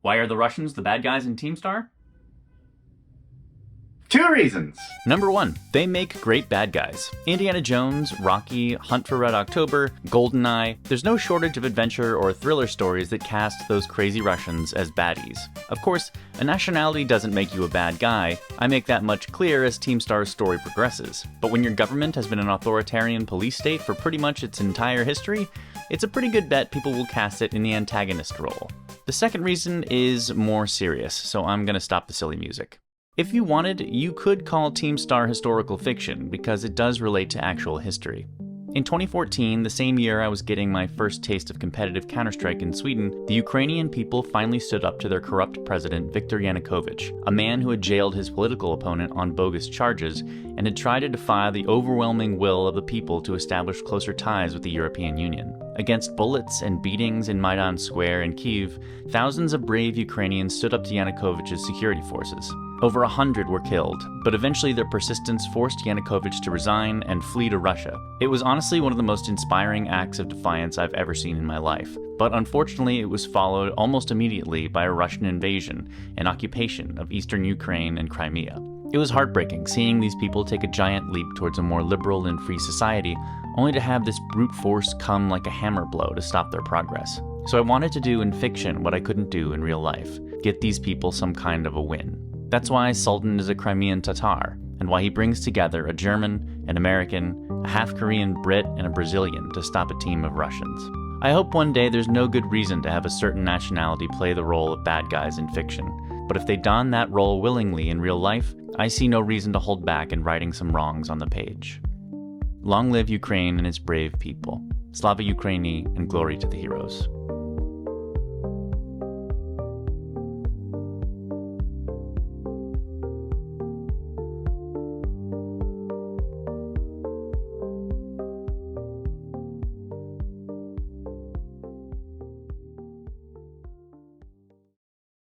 Why are the Russians the bad guys in Team Star? 2 reasons. Number 1, they make great bad guys. Indiana Jones, Rocky, Hunt for Red October, GoldenEye, there's no shortage of adventure or thriller stories that cast those crazy Russians as baddies. Of course, a nationality doesn't make you a bad guy. I make that much clear as Team Star's story progresses. But when your government has been an authoritarian police state for pretty much its entire history, it's a pretty good bet people will cast it in the antagonist role. The second reason is more serious, so I'm gonna stop the silly music. If you wanted, you could call Team Star historical fiction because it does relate to actual history. In 2014, the same year I was getting my first taste of competitive Counter-Strike in Sweden, the Ukrainian people finally stood up to their corrupt president Viktor Yanukovych, a man who had jailed his political opponent on bogus charges and had tried to defy the overwhelming will of the people to establish closer ties with the European Union. Against bullets and beatings in Maidan Square in Kyiv, thousands of brave Ukrainians stood up to Yanukovych's security forces. Over 100 were killed, but eventually their persistence forced Yanukovych to resign and flee to Russia. It was honestly one of the most inspiring acts of defiance I've ever seen in my life, but unfortunately it was followed almost immediately by a Russian invasion and occupation of eastern Ukraine and Crimea. It was heartbreaking seeing these people take a giant leap towards a more liberal and free society, only to have this brute force come like a hammer blow to stop their progress. So I wanted to do in fiction what I couldn't do in real life, get these people some kind of a win. That's why Sultan is a Crimean Tatar, and why he brings together a German, an American, a half-Korean Brit, and a Brazilian to stop a team of Russians. I hope one day there's no good reason to have a certain nationality play the role of bad guys in fiction, but if they don that role willingly in real life, I see no reason to hold back in righting some wrongs on the page. Long live Ukraine and its brave people. Slava Ukraini, and glory to the heroes.